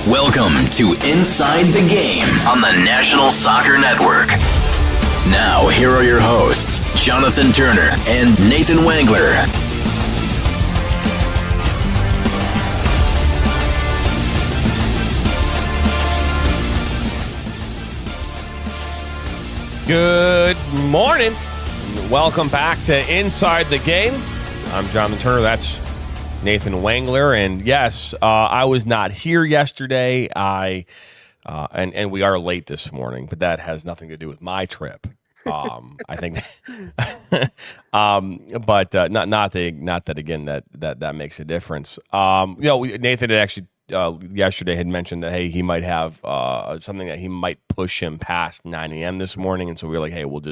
Welcome to Inside the Game on the National Soccer Network. Now, here are your hosts, Jonathan Turner and Nathan Wangler. Good morning. Welcome back to Inside the Game. I'm Jonathan Turner. That's Nathan Wangler. And yes, I was not here yesterday. And we are late this morning, but that has nothing to do with my trip. I think, but not that again that makes a difference. Nathan had actually yesterday had mentioned that hey, he might have something that he might push him past 9 a.m. this morning, and so we were like, hey, we'll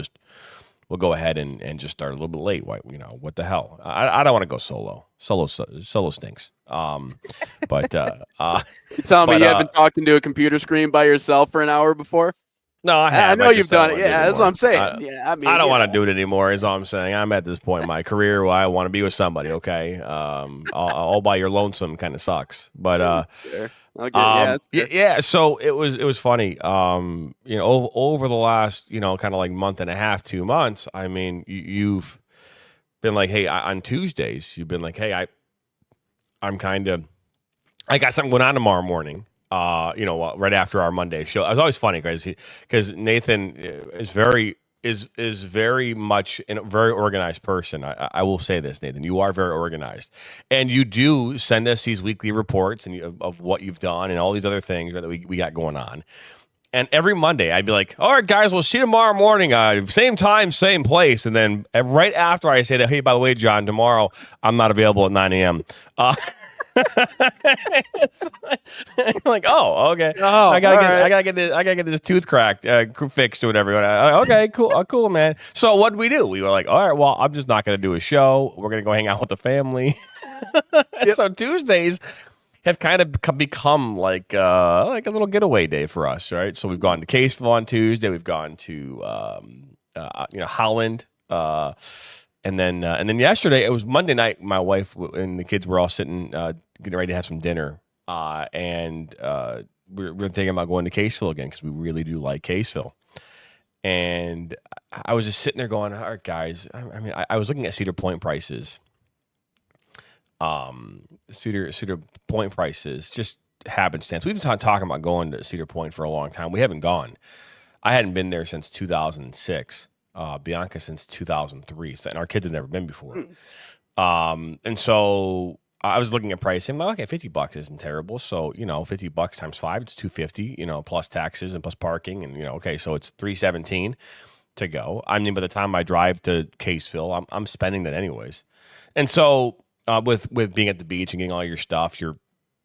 go ahead and just start a little bit late. What the hell? I don't want to go solo. Solo stinks. But you telling me you haven't talked into a computer screen by yourself for an hour before? No, I have. I know you've done it. Yeah, that's what I'm saying. I don't want to do it anymore. Is all I'm saying. I'm at this point in my career where I want to be with somebody. Okay, all by your lonesome kind of sucks. But okay, So it was funny. Over the last kind of like month and a half, 2 months. I mean, you've been like, hey, on Tuesdays, you've been like, hey, I got something going on tomorrow morning. Right after our Monday show. It was always funny because Nathan is very much a very organized person. I will say this, Nathan, you are very organized, and you do send us these weekly reports of what you've done and all these other things that we got going on. And every Monday, I'd be like, all right, guys, we'll see you tomorrow morning, same time, same place. And then right after I say that, hey, by the way, John, tomorrow I'm not available at 9 a.m. It's like, oh, okay. Oh, I gotta get this tooth cracked, fixed or whatever. Okay, cool, man. So what did we do? We were like, all right, well, I'm just not gonna do a show. We're gonna go hang out with the family. Yep. So Tuesdays have kind of become like a little getaway day for us, right? So we've gone to Caseville on Tuesday. We've gone to Holland. And then yesterday, it was Monday night, my wife and the kids were all sitting, getting ready to have some dinner. And we're thinking about going to Caseville again because we really do like Caseville. And I was just sitting there going, all right, guys. I was looking at Cedar Point prices. Cedar Point prices, just happenstance. We've been talking about going to Cedar Point for a long time. We haven't gone. I hadn't been there since 2006. Bianca since 2003, and our kids had never been before. And so I was looking at pricing. I'm like, okay, $50 isn't terrible. So, $50 times 5, it's $250, plus taxes and plus parking. And, okay, so it's $317 to go. I mean, by the time I drive to Caseville, I'm spending that anyways. And so with being at the beach and getting all your stuff, your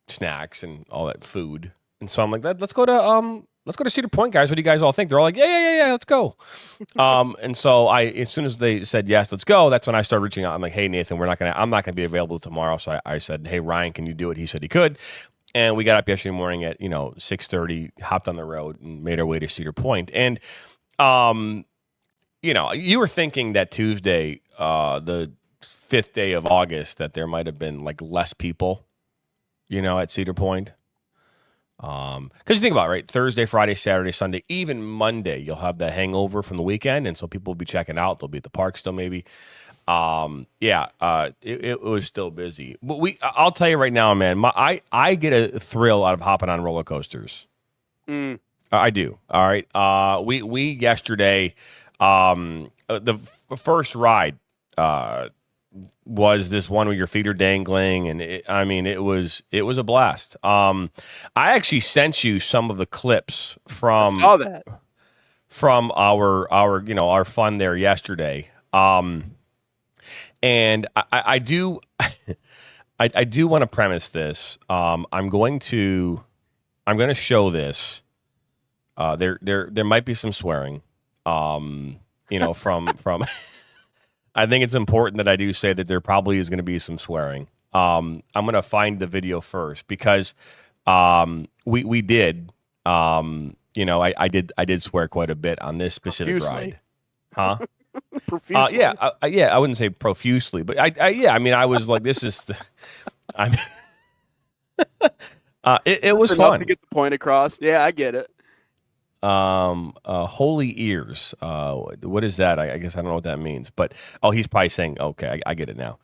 snacks and all that food. And so I'm like, let's go to Cedar Point, guys. What do you guys all think? They're all like, yeah, let's go. And so as soon as they said yes, let's go, that's when I started reaching out. I'm like, hey, Nathan, I'm not gonna be available tomorrow. So I said, hey, Ryan, can you do it? He said he could. And we got up yesterday morning at 6:30, hopped on the road and made our way to Cedar Point. And you were thinking that Tuesday, the 5th day of August, that there might have been like less people, at Cedar Point. Because you think about it, right? Thursday, Friday, Saturday, Sunday, even Monday, you'll have that hangover from the weekend, and so people will be checking out. They'll be at the park still, maybe. It was still busy. But I'll tell you right now, man, I get a thrill out of hopping on roller coasters. I do. All right. We yesterday, the first ride, was this one where your feet are dangling, and it was a blast. I actually sent you some of the clips from I saw that. From our fun there yesterday. And I do I do want to premise this. I'm going to show this. There might be some swearing. From I think it's important that I do say that there probably is going to be some swearing. I'm going to find the video first because we did. I did swear quite a bit on this specific ride. Huh? Profusely. I wouldn't say profusely, but I was like, this is. It was fun to get the point across. Yeah, I get it. Holy ears. What is that? I guess I don't know what that means, but he's probably saying, okay, I get it now.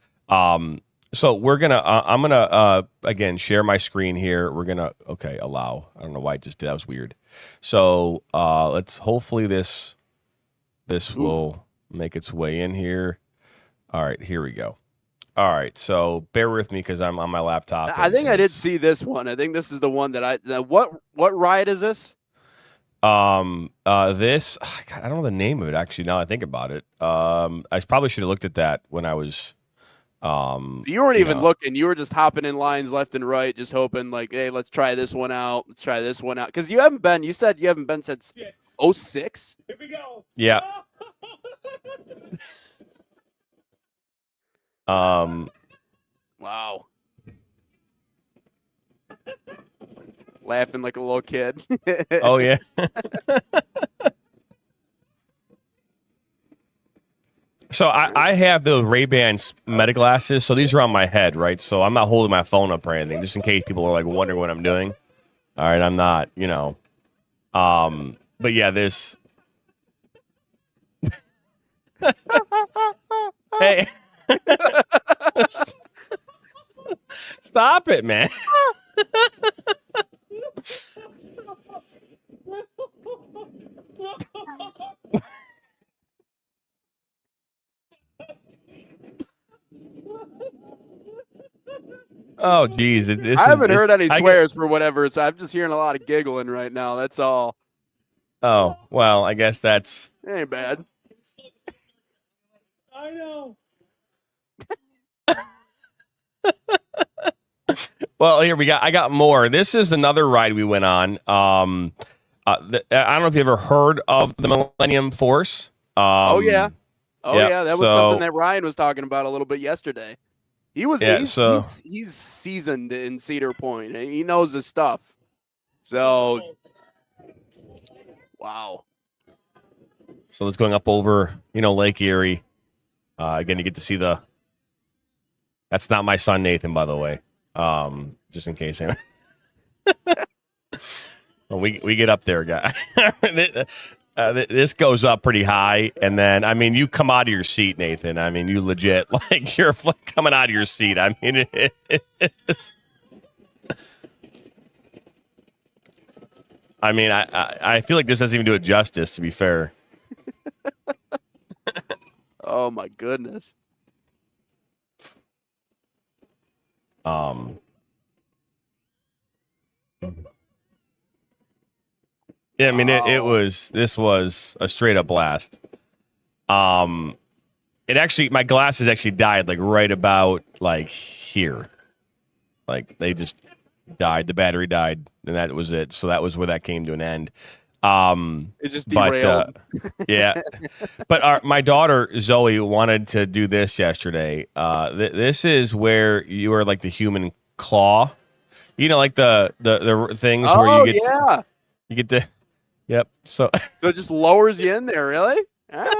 So we're gonna, I'm gonna, again, share my screen here. We're gonna, okay, allow. I don't know why I just did. That was weird. So, let's, hopefully this will make its way in here. All right, here we go. All right, so bear with me because I'm on my laptop. I think I did see this one. I think this is the one that what ride is this? This, God, I don't know the name of it actually. Now I think about it. I probably should have looked at that when I was. So you weren't even looking. You were just hopping in lines left and right, just hoping like, hey, let's try this one out. Let's try this one out. Because you haven't been. You said you haven't been since 06? Here we go. Yeah. Wow. Laughing like a little kid. Oh yeah. So I have the Ray-Ban Meta glasses. So these are on my head, right? So I'm not holding my phone up or anything, just in case people are like wondering what I'm doing. All right, I'm not, But yeah, this. Hey. Stop it, man. Oh, geez. I haven't heard any swears for whatever, so I'm just hearing a lot of giggling right now. That's all. Oh, well, I guess that's. Ain't bad. I know. Well, here I got more. This is another ride we went on. I don't know if you ever heard of the Millennium Force. Oh yeah. That was something that Ryan was talking about a little bit yesterday. He's seasoned in Cedar Point. He knows his stuff. So, wow. So it's going up over, Lake Erie. Again, you get to see that's not my son, Nathan, by the way. Just in case. Well, we get up there, guy. This goes up pretty high, and then you come out of your seat, Nathan. You legit like you're coming out of your seat. It's. I feel like this doesn't even do it justice. To be fair. Oh my goodness. Yeah, this was a straight up blast. My glasses actually died like right about like here. Like they just died. The battery died, and that was it. So that was where that came to an end. It just derailed. Yeah. But my daughter Zoe wanted to do this yesterday. This is where you are like the human claw. Like the things where you get to. Yep. So it just lowers you in there, really? Yeah.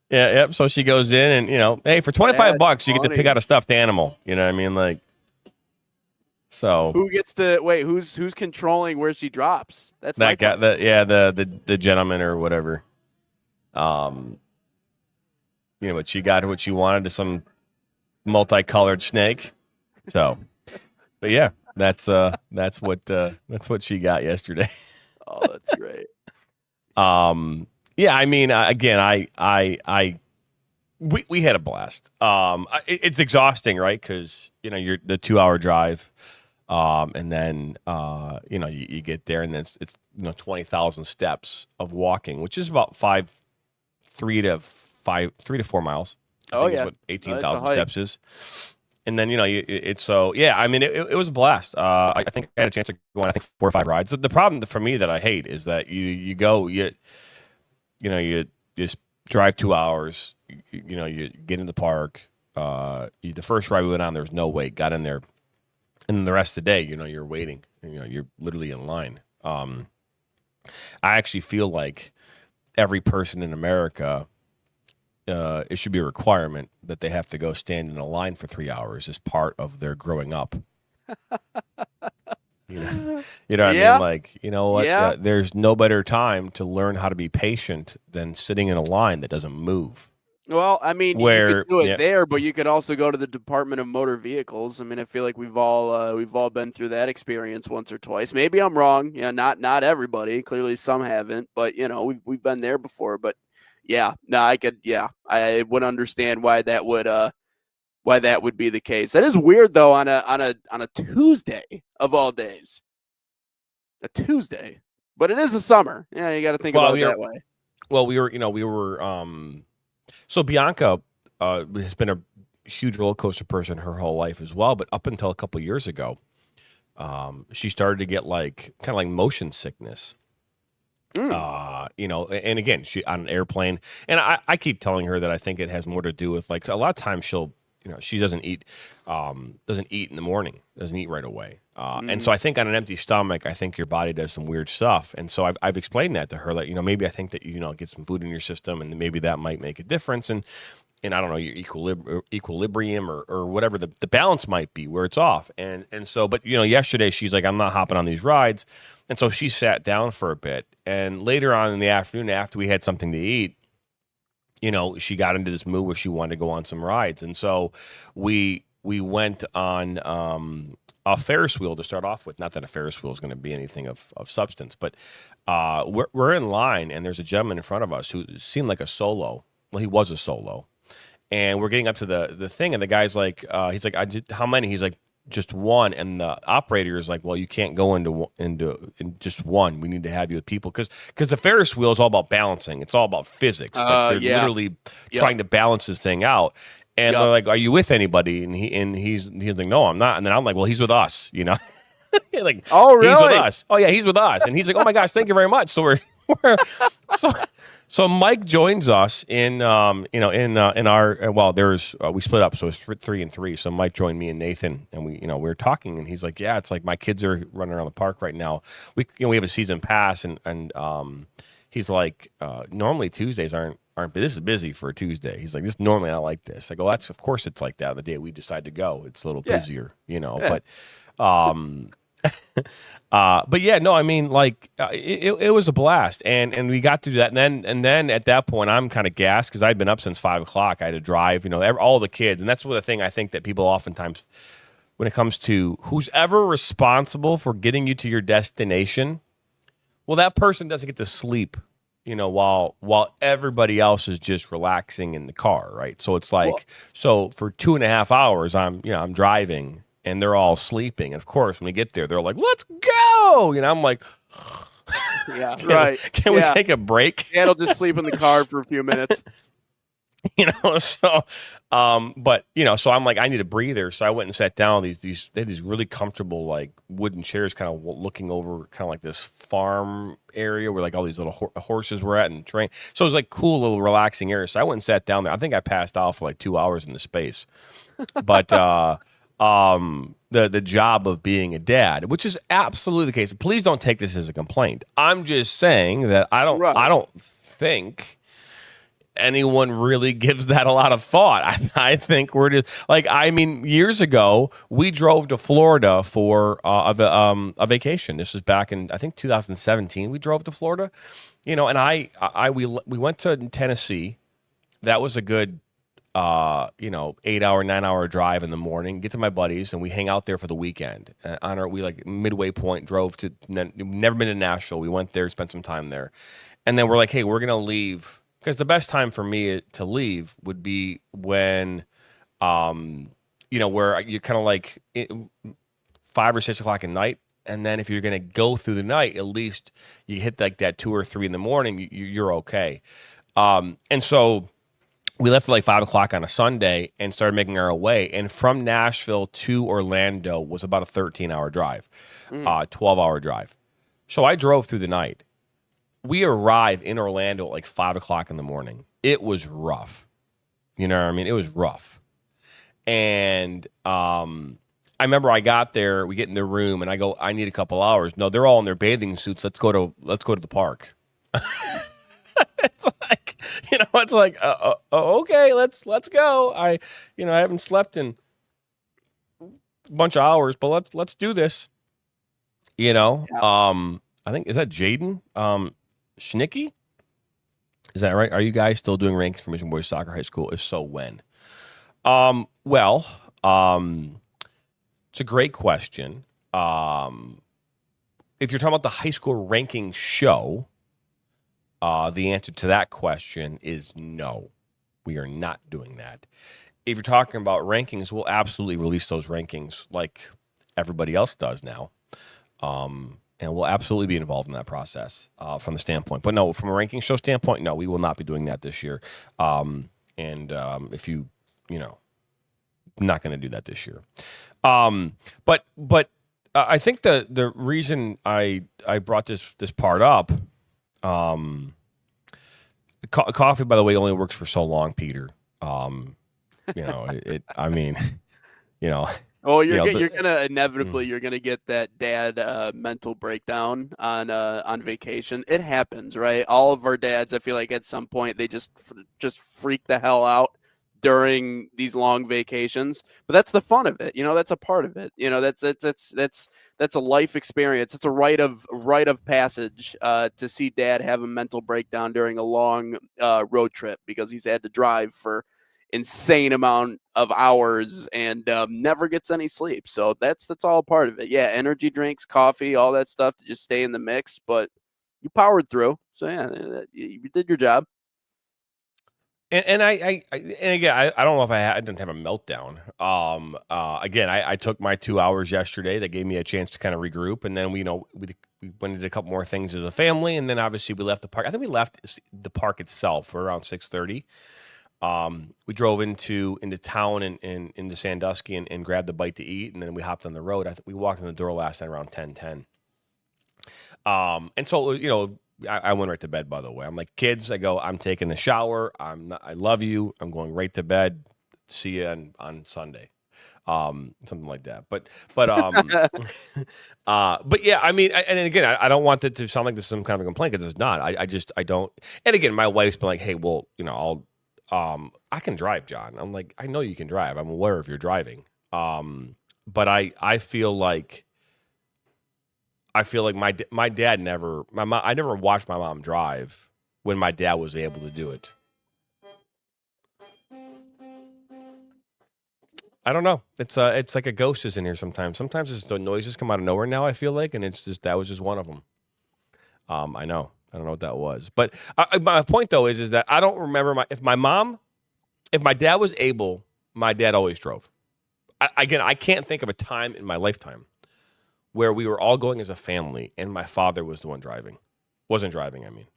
Yep. So she goes in, and hey, for $25, you get to pick out a stuffed animal. You know what I mean? Like. So who gets to wait? Who's controlling where she drops? That's that guy. The gentleman or whatever. But she got what she wanted, some multicolored snake. So, but yeah, that's what she got yesterday. Oh, that's great. Yeah, we had a blast. It's exhausting, right? Because you're the 2-hour drive, and then you get there, and then it's 20,000 steps of walking, which is about 3 to 4 miles. Oh yeah, is what 18,000 steps is. And then it was a blast. I think I had a chance to go on 4 or 5 rides. The problem for me that I hate is that you just drive 2 hours. You get in the park. The first ride we went on, there was no wait. Got in there, and then the rest of the day, you're waiting. You're literally in line. I actually feel like every person in America. It should be a requirement that they have to go stand in a line for 3 hours as part of their growing up. You know what I mean? Like, you know what? Yeah. There's no better time to learn how to be patient than sitting in a line that doesn't move. Well, I mean, you could do it there, but you could also go to the Department of Motor Vehicles. I mean, I feel like we've all been through that experience once or twice. Maybe I'm wrong. Yeah, not everybody. Clearly, some haven't. But we've been there before. But yeah, no, I would understand why that would be the case. That is weird though. On a Tuesday of all days, a Tuesday, but it is the summer. Yeah, you got to think about it that way. Well, we were. So Bianca has been a huge roller coaster person her whole life as well, but up until a couple of years ago, she started to get kind of like motion sickness. And again, she on an airplane, and I keep telling her that I think it has more to do with like a lot of times she doesn't eat in the morning, doesn't eat right away. And so I think on an empty stomach, I think your body does some weird stuff. And so I've explained that to her, that, maybe I think that, get some food in your system and maybe that might make a difference. And I don't know, your equilibrium or whatever the balance might be where it's off. And so, but yesterday she's like, I'm not hopping on these rides. And so she sat down for a bit, and later on in the afternoon, after we had something to eat, she got into this mood where she wanted to go on some rides. And so we went on a Ferris wheel to start off with. Not that a Ferris wheel is going to be anything of substance, but we're in line, and there's a gentleman in front of us who seemed like a solo. Well, he was a solo. And we're getting up to the thing, and the guy's like, he's like, how many? He's like, just one. And the operator is like, well, you can't go into just one. We need to have you with people because the Ferris wheel is all about balancing. It's all about physics. They're literally trying to balance this thing out. And they're like, are you with anybody? And he's like, no, I'm not. And then I'm like, well, he's with us. Like, oh, really? He's with us. Oh yeah, he's with us. And he's like, oh my gosh, thank you very much. So we're so Mike joins us in our we split up, so it's 3 and 3. So Mike joined me and Nathan, and we were talking, and he's like, yeah, it's like my kids are running around the park right now. We have a season pass, and he's like, normally Tuesdays aren't this is busy for a Tuesday. He's like, this normally not like this. I go, that's of course it's like that on the day we decide to go. It's a little busier, but but yeah, no, I mean, like it was a blast, and we got to do that, and then at that point, I'm kind of gassed because I'd been up since 5 o'clock. I had to drive, all the kids, and that's the thing I think that people oftentimes, when it comes to who's ever responsible for getting you to your destination, well, that person doesn't get to sleep, while everybody else is just relaxing in the car, right? So it's like, so for 2.5 hours, I'm driving. And they're all sleeping. And of course, when we get there, they're like, let's go. I'm like, yeah, right. Can we take a break? It'll just sleep in the car for a few minutes. So, so I'm like, I need a breather. So I went and sat down. They had these really comfortable, like, wooden chairs kind of looking over kind of like this farm area where like all these little horses were at and train. So it was like cool little relaxing area. So I went and sat down there. I think I passed out for like 2 hours in the space. But, the job of being a dad, which is absolutely the case. Please don't take this as a complaint. I'm just saying that I don't think anyone really gives that a lot of thought. I think we're just like, years ago we drove to Florida for a vacation. This was back in, I think, 2017. We drove to Florida, and we went to Tennessee. That was a good 8-hour, 9-hour drive in the morning, get to my buddies, and we hang out there for the weekend. We like midway point, drove to, never been to Nashville. We went there, spent some time there. And then we're like, hey, we're going to leave. Because the best time for me to leave would be when, where you're kind of like 5 or 6 o'clock at night. And then if you're going to go through the night, at least you hit like that 2 or 3 in the morning, you're okay. And so we left at like 5 o'clock on a Sunday and started making our way. And from Nashville to Orlando was about a 13-hour drive, 12-hour drive. So I drove through the night. We arrived in Orlando at like 5 o'clock in the morning. It was rough. You know what I mean? It was rough. And I remember I got there, we get in their room, and I go, I need a couple hours. No, they're all in their bathing suits. Let's go to the park. It's like, okay, let's go. I haven't slept in a bunch of hours, but let's do this. You know, Yeah. I think, is that Jaden Schnicki? Is that right? Are you guys still doing rankings for Mission Boys Soccer High School? If so, when? Well, it's a great question. If you're talking about the high school ranking show, the answer to that question is no. We are not doing that. If you're talking about rankings, we'll absolutely release those rankings like everybody else does now. And we'll absolutely be involved in that process from the standpoint. But no, from a ranking show standpoint, no, we will not be doing that this year. If you not going to do that this year. But I think the reason I brought this part up, coffee, by the way, only works for so long, Peter. I mean, Oh, you're gonna inevitably you're gonna get that dad mental breakdown on vacation. It happens, right? All of our dads, I feel like at some point they just freak the hell out during these long vacations. But that's the fun of it, That's a part of it, That's a life experience. It's a rite of passage to see dad have a mental breakdown during a long road trip because he's had to drive for insane amount of hours and never gets any sleep. So that's all part of it. Yeah, energy drinks, coffee, all that stuff to just stay in the mix, but you powered through. So yeah, you did your job. And again, I don't know if I didn't have a meltdown. Again, I took my 2 hours yesterday. That gave me a chance to kind of regroup, and then we went and did a couple more things as a family, and then obviously we left the park. I think we left the park itself for around 6:30. We drove into town and into Sandusky and grabbed the bite to eat, and then we hopped on the road. I think we walked in the door last night around 10:10. And so I went right to bed. By the way, I'm like, kids, I'm taking a shower. I love you. I'm going right to bed. See you on Sunday. Something like that. But yeah, I mean, and again, I don't want it to sound like this is some kind of a complaint because it's not. I don't. And again, my wife's been like, hey, well, I can drive, John. I'm like, I know you can drive. I'm aware of your driving. But I feel like my dad never, I never watched my mom drive when my dad was able to do it. I don't know. It's like a ghost is in here sometimes. Sometimes it's the noises come out of nowhere now, I feel like, and that was just one of them. I know. I don't know what that was. But my point, though, is that I don't remember if my dad was able, my dad always drove. I can't think of a time in my lifetime where we were all going as a family and my father was the one driving. Wasn't driving, I mean.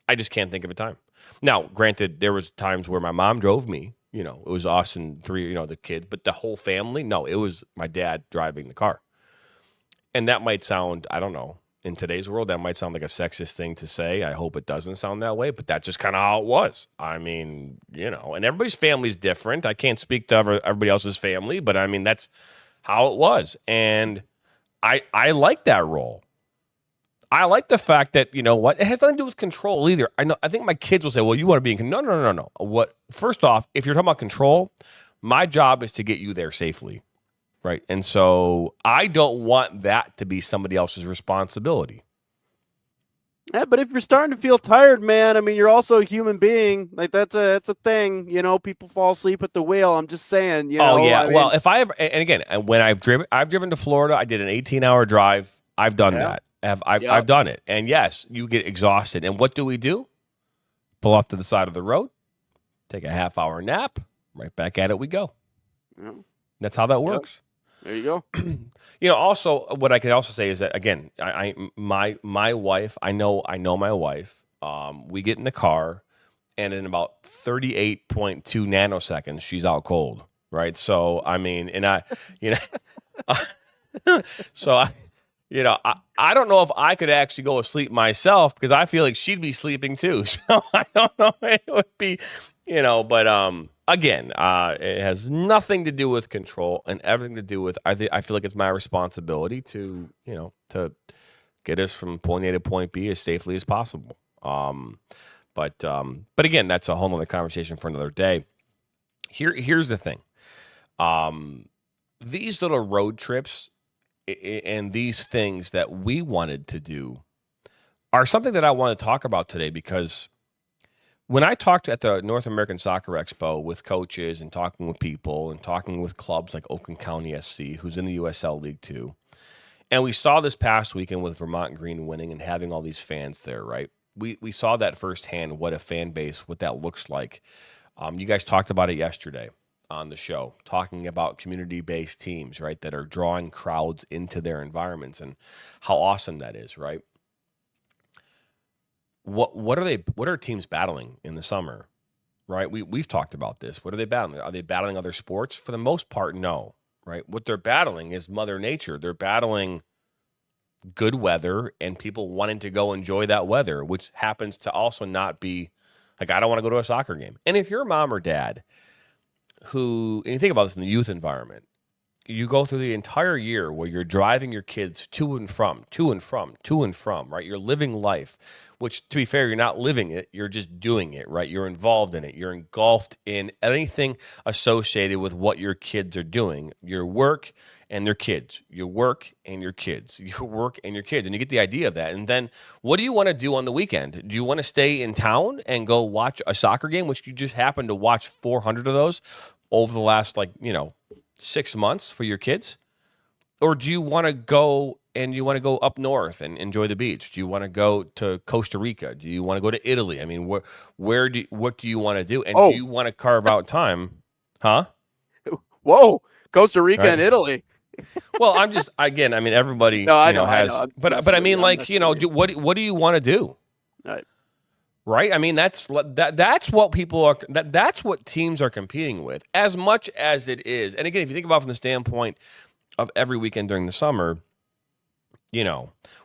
I just can't think of a time. Now, granted, there was times where my mom drove me. It was us and three, the kids. But the whole family, no, it was my dad driving the car. And that might sound, I don't know, in today's world, that might sound like a sexist thing to say. I hope it doesn't sound that way, but that's just kind of how it was. I mean, and everybody's family is different. I can't speak to everybody else's family, but I mean, that's how it was. And I like that role. I like the fact that, it has nothing to do with control either. I think my kids will say, well, you want to be in control. No. First off, if you're talking about control, my job is to get you there safely. Right. And so I don't want that to be somebody else's responsibility. Yeah, but if you're starting to feel tired, man, I mean, you're also a human being. Like that's a thing. People fall asleep at the wheel. I'm just saying. Oh yeah. Well, if I ever, and again, when I've driven to Florida, I did an 18-hour drive. I've done that. I've done it. And yes, you get exhausted. And what do? Pull off to the side of the road, take a half-hour nap, right back at it we go. Yeah. That's how that works. Yep. There you go. Also, what I can also say is that, again, my wife, I know my wife. We get in the car, and in about 38.2 nanoseconds, she's out cold, right? So, I mean, and so I don't know if I could actually go to sleep myself because I feel like she'd be sleeping too. So I don't know. It would be, but again, it has nothing to do with control and everything to do with, I feel like it's my responsibility to get us from point A to point B as safely as possible. But again, that's a whole other conversation for another day. Here's the thing. These little road trips, and these things that we wanted to do are something that I want to talk about today, because when I talked at the North American Soccer Expo with coaches and talking with people and talking with clubs like Oakland County SC, who's in the USL League 2, and we saw this past weekend with Vermont Green winning and having all these fans there, right? We saw that firsthand, what a fan base, what that looks like. You guys talked about it yesterday on the show, talking about community-based teams, right, that are drawing crowds into their environments and how awesome that is, right? What are teams battling in the summer, right? We've talked about this. What are they battling? Are they battling other sports? For the most part, no, right? What they're battling is Mother Nature. They're battling good weather and people wanting to go enjoy that weather, which happens to also not be like, I don't want to go to a soccer game. And if you're a mom or dad and you think about this in the youth environment, you go through the entire year where you're driving your kids to and from, right? You're living life, which, to be fair, you're not living it. You're just doing it, right? You're involved in it. You're engulfed in anything associated with what your kids are doing, your work and their kids, your work and your kids, your work and your kids. And you get the idea of that. And then what do you want to do on the weekend? Do you want to stay in town and go watch a soccer game, which you just happened to watch 400 of those over the last, 6 months for your kids? Or do you want to go up north and enjoy the beach? Do you want to go to Costa Rica? Do you want to go to Italy? I mean, what do you want to do? And do you want to carve out time? Huh? Whoa, Costa Rica Right. and Italy. Well, I'm just, again, I mean, everybody has, but I mean, what do you want to do? Right? I mean, that's what people are, that's what teams are competing with, as much as it is. And again, if you think about it from the standpoint of every weekend during the summer,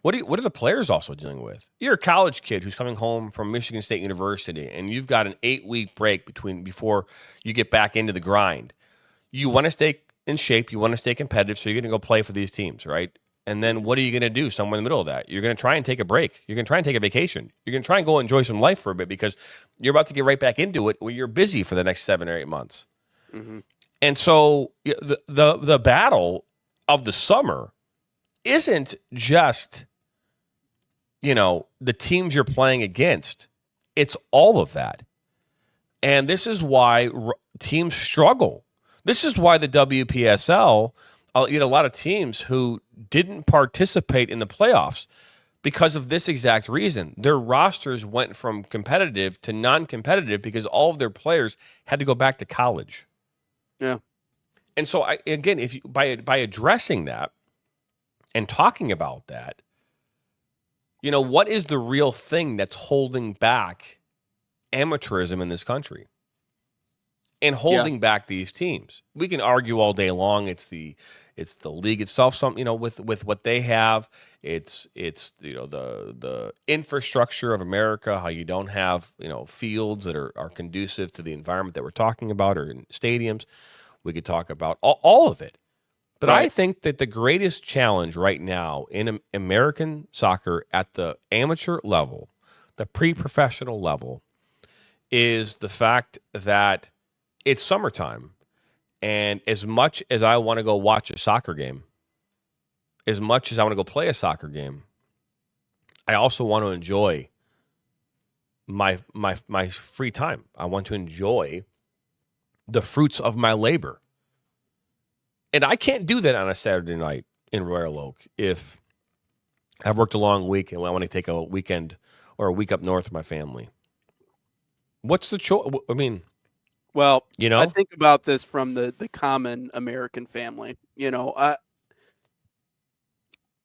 what are the players also dealing with? You're a college kid who's coming home from Michigan State University, and you've got an 8-week break before you get back into the grind. You want to stay in shape, you want to stay competitive, so you're going to go play for these teams, right? And then what are you going to do somewhere in the middle of that? You're going to try and take a break. You're going to try and take a vacation. You're going to try and go enjoy some life for a bit, because you're about to get right back into it when you're busy for the next 7 or 8 months. Mm-hmm. And so the battle of the summer isn't just, the teams you're playing against. It's all of that. And this is why teams struggle. This is why the WPSL, a lot of teams who didn't participate in the playoffs because of this exact reason. Their rosters went from competitive to non-competitive because all of their players had to go back to college. Yeah. And so, if you by addressing that and talking about that, what is the real thing that's holding back amateurism in this country and holding back these teams? We can argue all day long. It's the league itself. With what they have, it's the infrastructure of America. How you don't have fields that are conducive to the environment that we're talking about, or in stadiums. We could talk about all of it. But right. I think that the greatest challenge right now in American soccer at the amateur level, the pre-professional level, is the fact that it's summertime. And as much as I want to go watch a soccer game, as much as I want to go play a soccer game, I also want to enjoy my free time. I want to enjoy the fruits of my labor. And I can't do that on a Saturday night in Royal Oak if I've worked a long week and I want to take a weekend or a week up north with my family. What's the choice? I mean, well, I think about this from the common American family.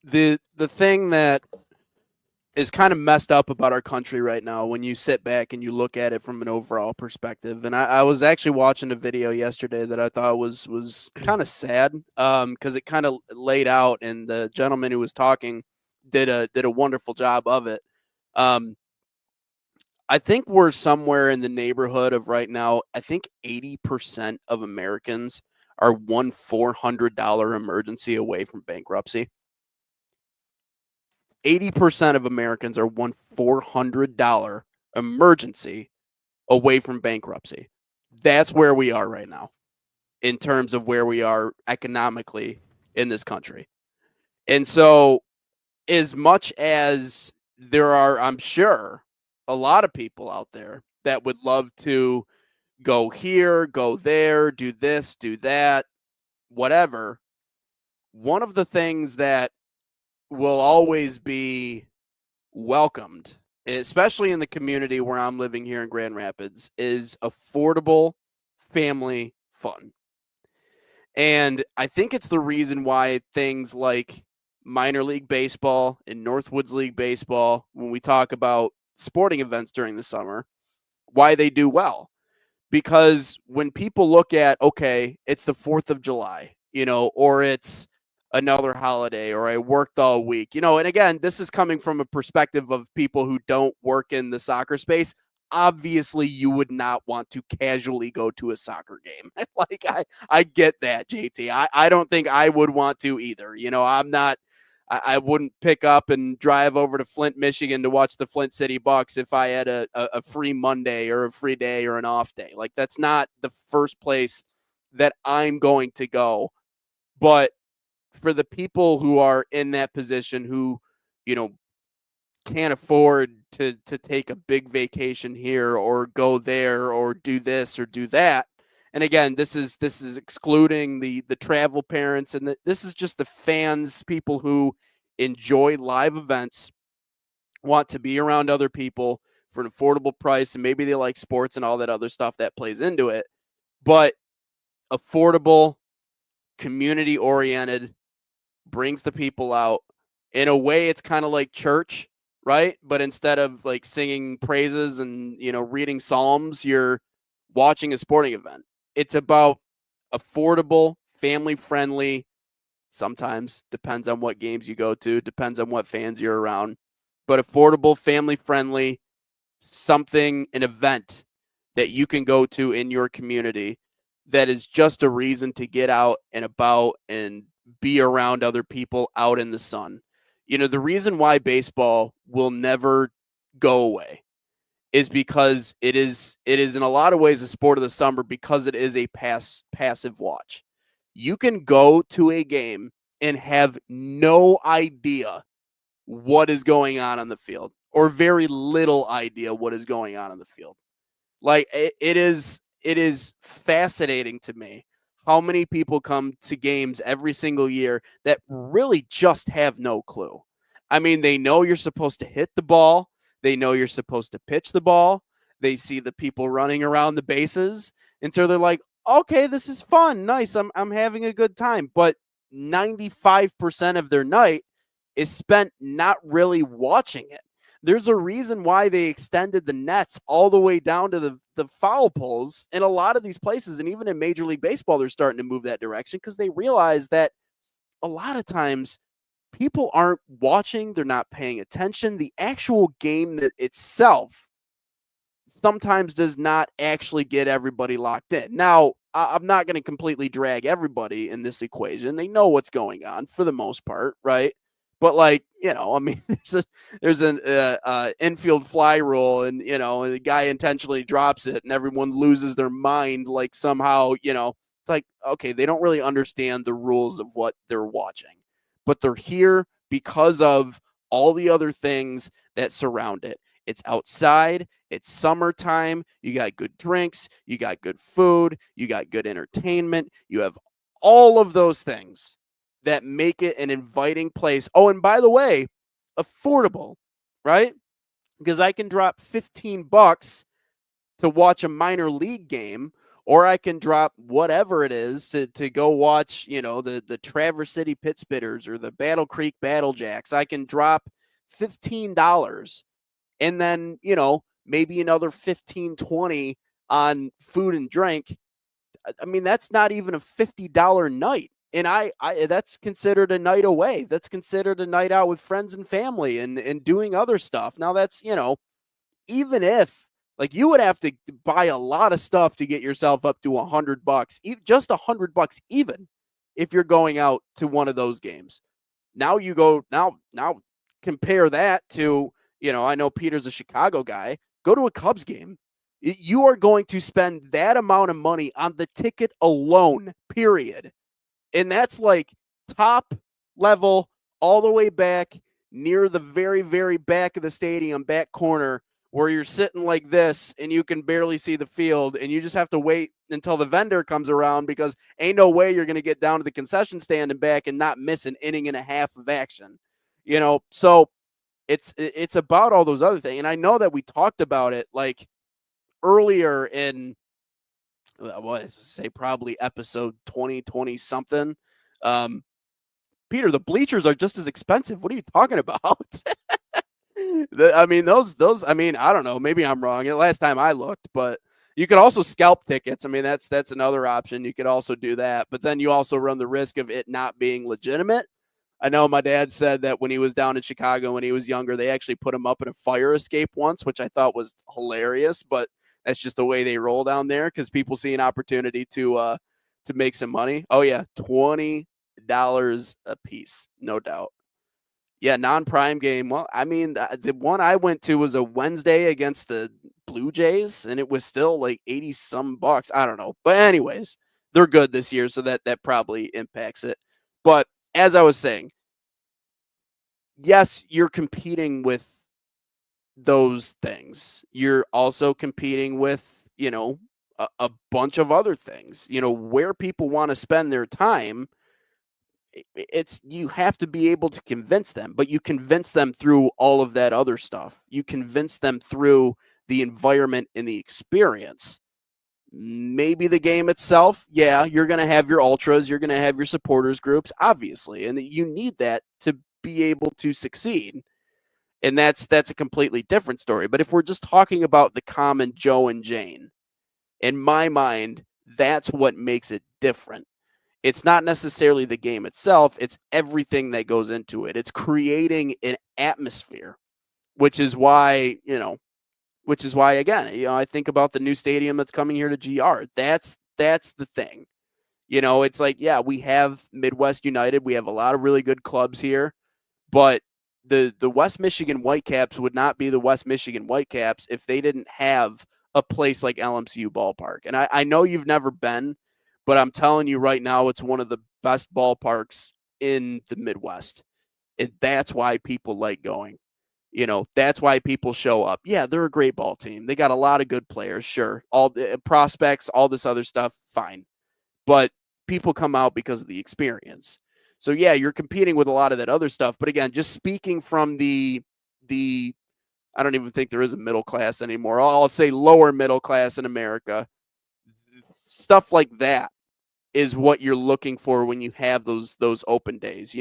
The thing that is kind of messed up about our country right now, when you sit back and you look at it from an overall perspective, and I was actually watching a video yesterday that I thought was kind of sad, because it kind of laid out, and the gentleman who was talking did a wonderful job of it. I think we're somewhere in the neighborhood of right now, I think 80% of Americans are one $400 emergency away from bankruptcy. 80% of Americans are one $400 emergency away from bankruptcy. That's where we are right now in terms of where we are economically in this country. And so as much as there are, I'm sure, a lot of people out there that would love to go here, go there, do this, do that, whatever, one of the things that will always be welcomed, especially in the community where I'm living here in Grand Rapids, is affordable family fun. And I think it's the reason why things like minor league baseball and Northwoods League baseball, when we talk about sporting events during the summer, why they do well. Because when people look at, okay, it's the 4th of July, or it's another holiday, or I worked all week, and again, this is coming from a perspective of people who don't work in the soccer space. Obviously, you would not want to casually go to a soccer game. Like, I get that, JT. I don't think I would want to either. I'm not, I wouldn't pick up and drive over to Flint, Michigan to watch the Flint City Bucks if I had a free Monday or a free day or an off day. Like, that's not the first place that I'm going to go. But for the people who are in that position who, can't afford to take a big vacation here or go there or do this or do that. And again, this is excluding the travel parents, and this is just the fans, people who enjoy live events, want to be around other people for an affordable price, and maybe they like sports and all that other stuff that plays into it. But affordable, community oriented, brings the people out. In a way, it's kind of like church, right? But instead of like singing praises and, reading psalms, you're watching a sporting event. It's about affordable, family friendly, sometimes depends on what games you go to, depends on what fans you're around, but affordable, family friendly, an event that you can go to in your community that is just a reason to get out and about and be around other people out in the sun. The reason why baseball will never go away is because it is in a lot of ways a sport of the summer, because it is a passive watch. You can go to a game and have no idea what is going on the field, or very little idea what is going on in the field. Like, it is fascinating to me how many people come to games every single year that really just have no clue. I mean, they know you're supposed to hit the ball. They know you're supposed to pitch the ball. They see the people running around the bases. And so they're like, okay, this is fun. Nice. I'm having a good time. But 95% of their night is spent not really watching it. There's a reason why they extended the nets all the way down to the foul poles in a lot of these places. And even in Major League Baseball, they're starting to move that direction because they realize that a lot of times people aren't watching. They're not paying attention. The actual game itself sometimes does not actually get everybody locked in. Now, I'm not going to completely drag everybody in this equation. They know what's going on for the most part, right? But there's an infield fly rule, and the guy intentionally drops it, and everyone loses their mind. Like, somehow, it's like, okay, they don't really understand the rules of what they're watching, but they're here because of all the other things that surround it. It's outside. It's summertime. You got good drinks. You got good food. You got good entertainment. You have all of those things that make it an inviting place. Oh, and by the way, affordable, right? Because I can drop $15 to watch a minor league game, or I can drop whatever it is to go watch, the Traverse City Pittsbitters or the Battle Creek Battle Jacks. I can drop $15 and then, maybe another $15-20 on food and drink. I mean, that's not even a $50 night. And I that's considered a night away. That's considered a night out with friends and family and doing other stuff. Now that's, even if, like, you would have to buy a lot of stuff to get yourself up to $100, just $100, even if you're going out to one of those games. Now you go, now compare that to, I know Peter's a Chicago guy. Go to a Cubs game. You are going to spend that amount of money on the ticket alone, period. And that's like top level all the way back near the very, very back of the stadium, back corner, where you're sitting like this and you can barely see the field, and you just have to wait until the vendor comes around, because ain't no way you're going to get down to the concession stand and back and not miss an inning and a half of action. So it's about all those other things. And I know that we talked about it like earlier in, probably episode 20 something. Peter, the bleachers are just as expensive. What are you talking about? I don't know. Maybe I'm wrong. Last time I looked, but you could also scalp tickets. I mean, that's another option. You could also do that, but then you also run the risk of it not being legitimate. I know my dad said that when he was down in Chicago when he was younger, they actually put him up in a fire escape once, which I thought was hilarious, but that's just the way they roll down there, because people see an opportunity to make some money. Oh yeah, $20 a piece, no doubt. Yeah, non-prime game. Well, I mean, the one I went to was a Wednesday against the Blue Jays, and it was still like 80 some bucks. I don't know. But anyways, they're good this year, so that probably impacts it. But as I was saying, yes, you're competing with those things. You're also competing with, a bunch of other things. Where people want to spend their time, you have to be able to convince them, but you convince them through all of that other stuff. You convince them through the environment and the experience. Maybe the game itself, yeah, you're going to have your ultras, you're going to have your supporters groups, obviously, and you need that to be able to succeed. And that's a completely different story. But if we're just talking about the common Joe and Jane, in my mind, that's what makes it different. It's not necessarily the game itself. It's everything that goes into it. It's creating an atmosphere, which is why, again, I think about the new stadium that's coming here to GR. That's the thing. It's like, yeah, we have Midwest United. We have a lot of really good clubs here, but the West Michigan Whitecaps would not be the West Michigan Whitecaps if they didn't have a place like LMCU Ballpark. And I know you've never been, but I'm telling you right now, it's one of the best ballparks in the Midwest. That's why people like going. That's why people show up. Yeah, they're a great ball team. They got a lot of good players, sure. All the prospects, all this other stuff, fine. But people come out because of the experience. So yeah, you're competing with a lot of that other stuff. But again, just speaking from the I don't even think there is a middle class anymore. I'll say lower middle class in America. Stuff like that is what you're looking for when you have those open days.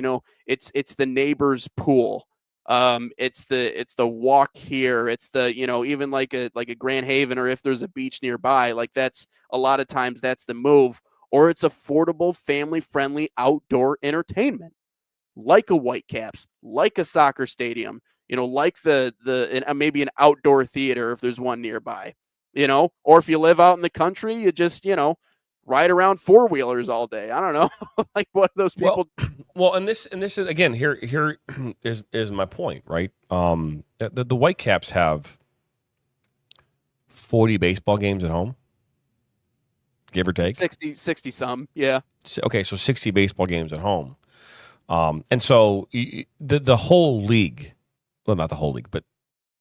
It's the neighbor's pool. It's the walk here. It's the, even like a Grand Haven, or if there's a beach nearby, like that's a lot of times that's the move. Or it's affordable, family-friendly outdoor entertainment, like a Whitecaps, like a soccer stadium, like maybe an outdoor theater if there's one nearby, or if you live out in the country, you just, ride around four-wheelers all day. I don't know, like what those people. Well, and this is again here is my point, right? The Whitecaps have 40 baseball games at home. Give or take 60 some, yeah. Okay, so 60 baseball games at home, and so the whole league, well, not the whole league, but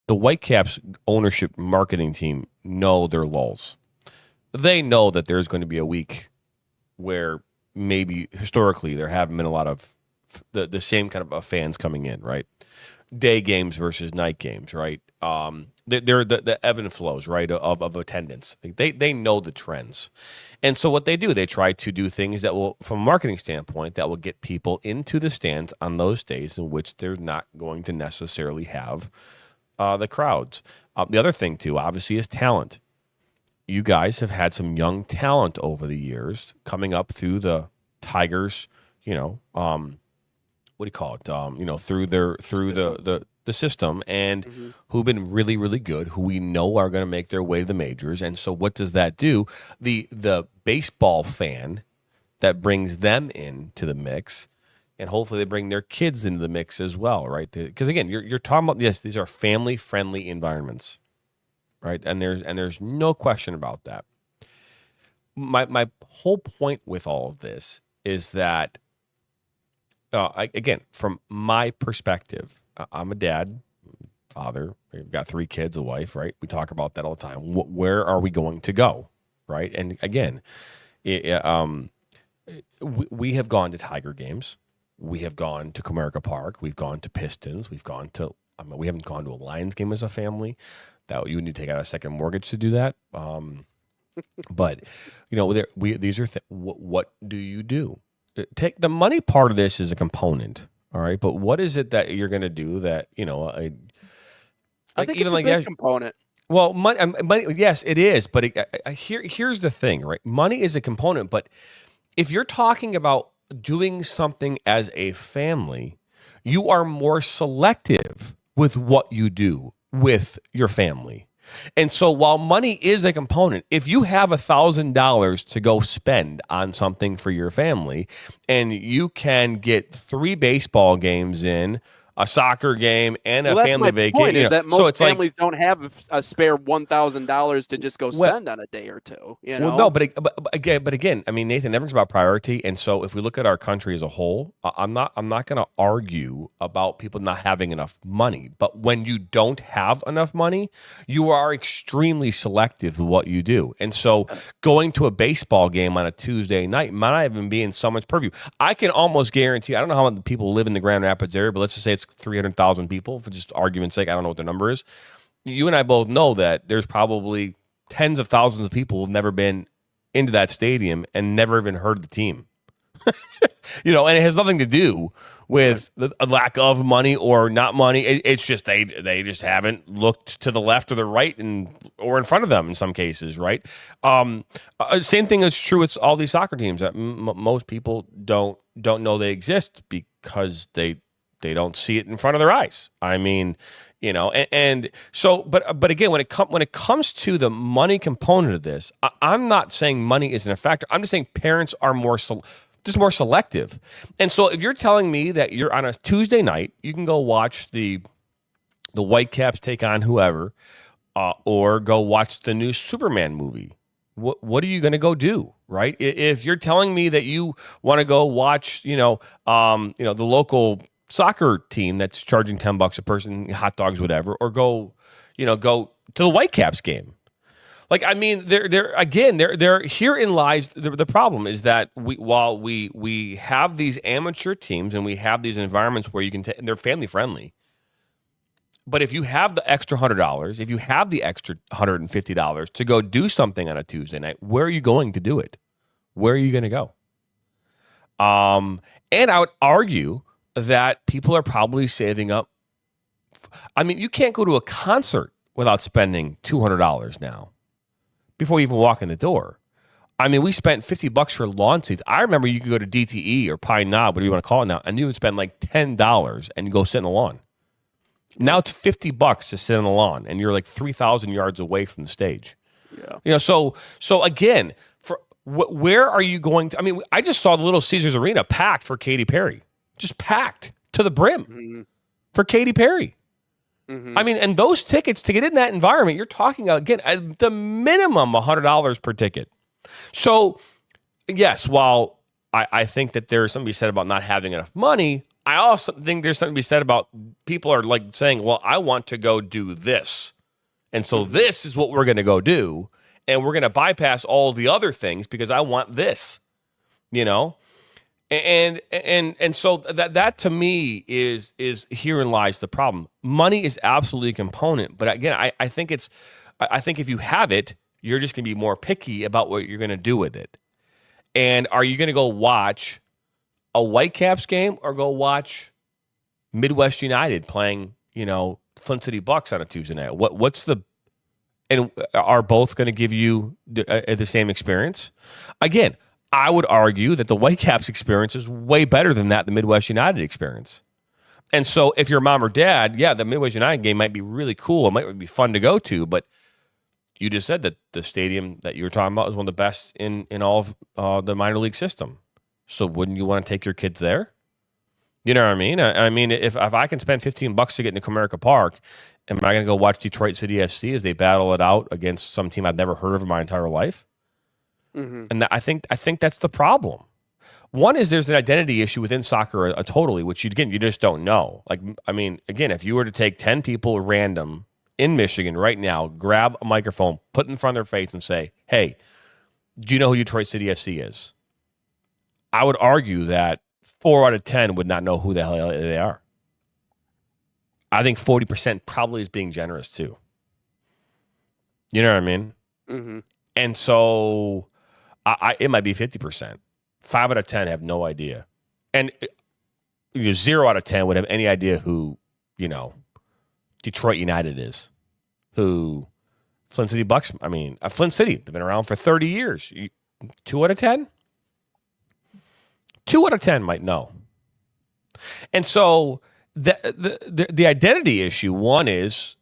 the Whitecaps ownership marketing team know their lulls. They know that there's going to be a week where maybe historically there haven't been a lot of the same kind of fans coming in, right? Day games versus night games, right? They're the ebb and flows, right, of attendance. They know the trends. And so what they do, they try to do things that will, from a marketing standpoint, that will get people into the stands on those days in which they're not going to necessarily have the crowds. The other thing, too, obviously, is talent. You guys have had some young talent over the years coming up through the Tigers, what do you call it? Through the system, and who've been really, really good, who we know are going to make their way to the majors. And so what does that do? The baseball fan that brings them into the mix, and hopefully they bring their kids into the mix as well, right? Because again, you're talking about, yes, these are family-friendly environments, right? And there's no question about that. My whole point with all of this is that again, from my perspective, I'm a dad, father. We've got 3 kids, a wife, right? We talk about that all the time. Where are we going to go, right? And again, we have gone to Tiger games. We have gone to Comerica Park. We've gone to Pistons. We've gone to. We haven't gone to a Lions game as a family. That you need to take out a second mortgage to do that. But these are what do you do? Take the money part of this is a component, all right. But what is it that you're going to do that I think it's a big component. Well, money, yes, it is. But here's the thing, right? Money is a component, but if you're talking about doing something as a family, you are more selective with what you do with your family. And so while money is a component, if you have $1,000 to go spend on something for your family and you can get 3 baseball games in, a soccer game, and a family vacation. Point is that most families don't have a spare $1,000 to just go spend on a day or two. Well, no, but again, I mean, Nathan, everything's about priority, and so if we look at our country as a whole, I'm not going to argue about people not having enough money. But when you don't have enough money, you are extremely selective with what you do, and so going to a baseball game on a Tuesday night might not even be in someone's purview. I can almost guarantee. I don't know how many people live in the Grand Rapids area, but let's just say it's 300,000 people for just argument's sake. I don't know what the number is. You and I both know that there's probably tens of thousands of people who've never been into that stadium and never even heard the team. And it has nothing to do with the lack of money or not money. It's just they just haven't looked to the left or the right or in front of them in some cases, right? Same thing is true with all these soccer teams. That most people don't know they exist because they don't see it in front of their eyes. I mean, and so, but again, when it comes to the money component of this, I'm not saying money isn't a factor. I'm just saying parents are more selective. And so, if you're telling me that you're on a Tuesday night, you can go watch the Whitecaps take on whoever, or go watch the new Superman movie. What are you going to go do, right? If you're telling me that you want to go watch, the local soccer team that's charging $10 a person, hot dogs, whatever, or go to the Whitecaps game. Like, I mean, herein lies the problem is that while we have these amateur teams and we have these environments where you can they're family friendly. But if you have the extra $100, if you have the extra $150 to go do something on a Tuesday night, where are you going to do it? Where are you going to go? And I would argue that people are probably saving up. I mean, you can't go to a concert without spending $200 now before you even walk in the door. I mean, we spent $50 for lawn seats. I remember you could go to DTE or Pine Knob, whatever you want to call it now, and you would spend like $10 and you go sit in the lawn. Now it's $50 to sit on the lawn, and you're like 3,000 yards away from the stage. Yeah. So again, where are you going to? I mean, I just saw the Little Caesars Arena packed for Katy Perry. Just packed to the brim for Katy Perry. I mean, and those tickets to get in that environment, you're talking again at the minimum $100 per ticket. So, yes, while I think that there's something to be said about not having enough money, I also think there's something to be said about people are like saying, well, I want to go do this. And so this is what we're going to go do. And we're going to bypass all the other things because I want this, And so that to me is herein lies the problem. Money is absolutely a component, but again, I think if you have it, you're just going to be more picky about what you're going to do with it. And are you going to go watch a Whitecaps game or go watch Midwest United playing, Flint City Bucks on a Tuesday night? And are both going to give you the same experience? Again, I would argue that the Whitecaps experience is way better than the Midwest United experience. And so if you're mom or dad, the Midwest United game might be really cool. It might be fun to go to, but you just said that the stadium that you were talking about is one of the best in all of the minor league system. So wouldn't you want to take your kids there? You know what I mean? I mean, if I can spend $15 to get into Comerica Park, am I going to go watch Detroit City FC as they battle it out against some team I've never heard of in my entire life? And I think that's the problem. One is there's an identity issue within soccer totally, which you just don't know. Like, I mean, again, if you were to take 10 people random in Michigan right now, grab a microphone, put it in front of their face and say, hey, do you know who Detroit City FC is? I would argue that 4 out of 10 would not know who the hell they are. I think 40% probably is being generous too. You know what I mean? Mm-hmm. And so it might be 50%. 5 out of 10 have no idea. And 0 out of 10 would have any idea who, Detroit United is. Who Flint City Bucks, Flint City, they've been around for 30 years. 2 out of 10? 2 out of 10 might know. And so the identity issue, one is,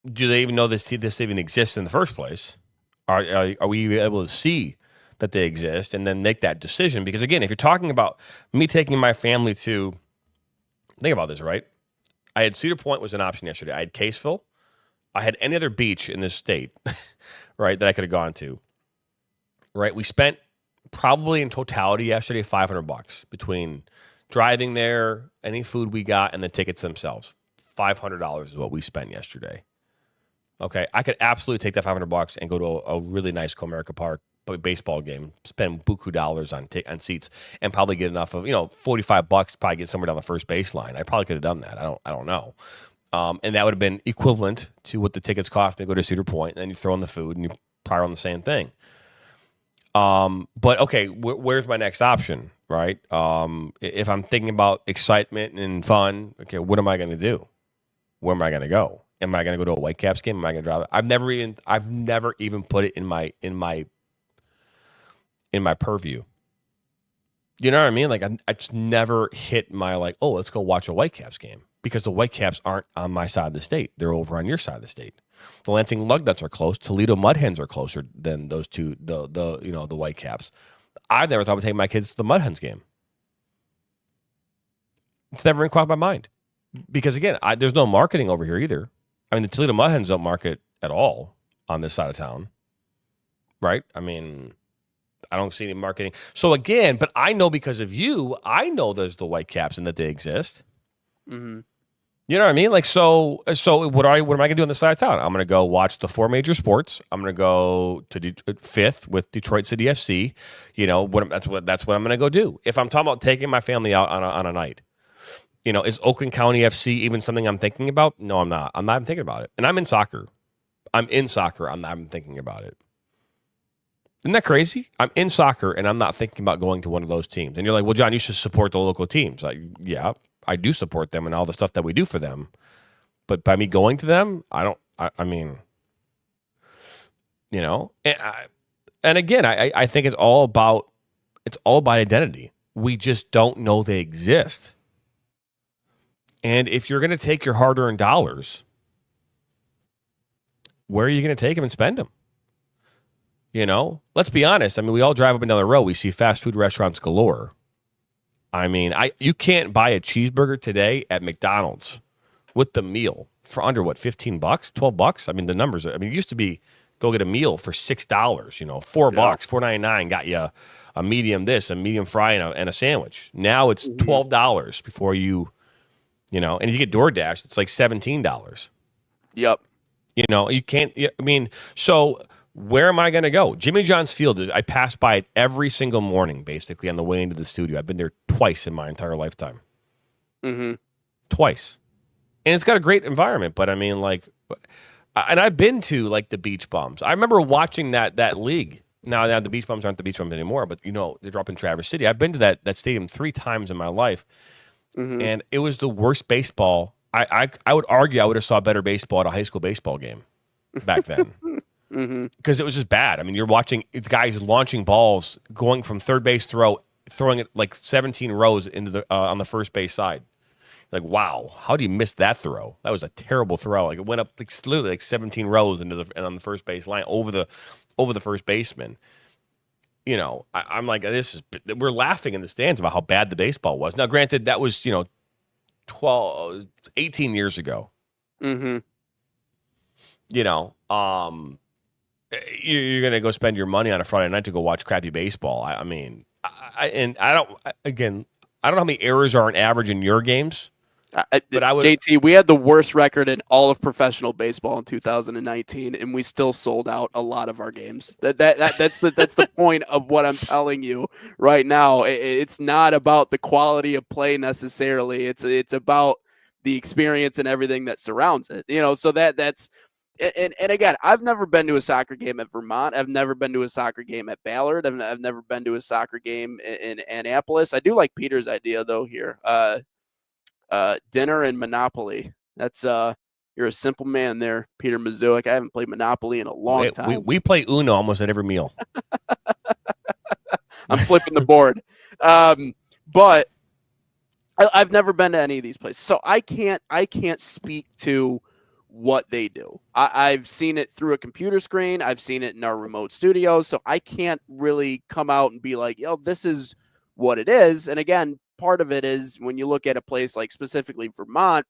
do they even know this even exists in the first place? Are we able to see that they exist and then make that decision? Because again, if you're talking about me taking my family to, think about this, right? I had Cedar Point was an option yesterday. I had Caseville. I had any other beach in this state, right, that I could have gone to. Right? We spent probably in totality yesterday $500 between driving there, any food we got, and the tickets themselves. $500 is what we spent yesterday. Okay, I could absolutely take that $500 and go to a really nice Comerica Park baseball game, spend buku dollars on seats, and probably get enough of $45. Probably get somewhere down the first baseline. I probably could have done that. I don't know. And that would have been equivalent to what the tickets cost me to go to Cedar Point, and then you throw in the food, and you probably on the same thing. But okay, where's my next option, right? If I'm thinking about excitement and fun, okay, what am I going to do? Where am I going to go? Am I going to go to a Whitecaps game? Am I going to drive? I've never even put it in my purview. You know what I mean? Like it's never hit my let's go watch a Whitecaps game, because the Whitecaps aren't on my side of the state. They're over on your side of the state. The Lansing Lugnuts are close. Toledo Mudhens are closer than those two, the Whitecaps. I've never thought of taking my kids to the Mudhens game. It's never crossed my mind. Because again, there's no marketing over here either. I mean, the Toledo Mudhens don't market at all on this side of town. Right? I mean, I don't see any marketing. So again, but I know because of you, I know there's the Whitecaps and that they exist. Mm-hmm. You know what I mean? Like, so what am I going to do on the side of town? I'm going to go watch the 4 major sports. I'm going to go to Fifth with Detroit City FC. That's what I'm going to go do. If I'm talking about taking my family out on a night, is Oakland County FC even something I'm thinking about? No, I'm not. I'm not even thinking about it. And I'm in soccer. I'm not even thinking about it. Isn't that crazy? I'm in soccer and I'm not thinking about going to one of those teams. And you're like, well, John, you should support the local teams. Yeah, I do support them and all the stuff that we do for them. But by me going to them, I mean, and again, I think it's all about identity. We just don't know they exist. And if you're going to take your hard-earned dollars, where are you going to take them and spend them? Let's be honest. I mean, we all drive up and down the road. We see fast food restaurants galore. I mean, you can't buy a cheeseburger today at McDonald's with the meal for under $15, $12. I mean, the numbers. It used to be go get a meal for $6. $4, $4.99 got you a medium this, a medium fry, and a sandwich. Now it's $12 before you and if you get DoorDash, it's like $17. Yep. You can't. I mean, so. Where am I going to go? Jimmy John's Field, I pass by it every single morning, basically, on the way into the studio. I've been there twice in my entire lifetime. Mm-hmm. Twice. And it's got a great environment, but and I've been to, the Beach Bums. I remember watching that league. Now the Beach Bums aren't the Beach Bums anymore, but, they're up in Traverse City. I've been to that stadium 3 times in my life, and it was the worst baseball. I would argue I would have saw better baseball at a high school baseball game back then. Because it was just bad. I mean, you're watching the guys launching balls, going from third base throw, throwing it 17 rows into the on the first base side. Like, wow, how do you miss that throw? That was a terrible throw. It went up literally 17 rows and on the first base line over the first baseman. I'm like, we're laughing in the stands about how bad the baseball was. Now, granted, that was 18 years ago. Mm-hmm. You're going to go spend your money on a Friday night to go watch crappy baseball. I mean, I don't know how many errors are on average in your games. But JT, we had the worst record in all of professional baseball in 2019, and we still sold out a lot of our games. That's the point of what I'm telling you right now. It's not about the quality of play necessarily. It's about the experience and everything that surrounds it. So that's. And again, I've never been to a soccer game at Vermont. I've never been to a soccer game at Ballard. I've never been to a soccer game in Annapolis. I do like Peter's idea though here. Dinner and Monopoly. That's you're a simple man there, Peter Mazuik. I haven't played Monopoly in a long time. We play Uno almost at every meal. I'm flipping the board. But I've never been to any of these places, so I can't speak to what they do. I've seen it through a computer screen. I've seen it in our remote studios, so I can't really come out and be like, this is what it is. And again, part of it is when you look at a place like specifically Vermont,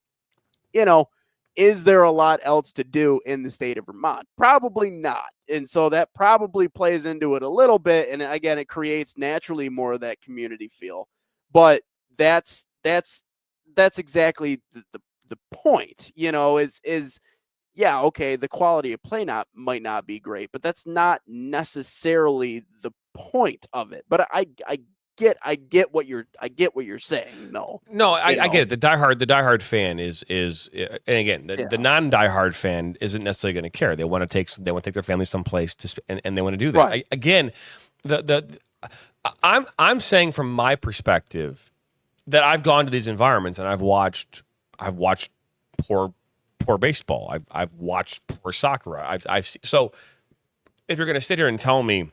is there a lot else to do in the state of Vermont? Probably not. And so that probably plays into it a little bit. And again, it creates naturally more of that community feel. But that's exactly the point, okay, the quality of play might not be great, but that's not necessarily the point of it. But I get what you're saying. No, I get it. The diehard fan is, and again, the non-diehard fan isn't necessarily going to care. They want to take their family someplace and they want to do that. Right. Again, I'm saying from my perspective that I've gone to these environments and I've watched poor baseball. I've watched poor soccer. So if you're going to sit here and tell me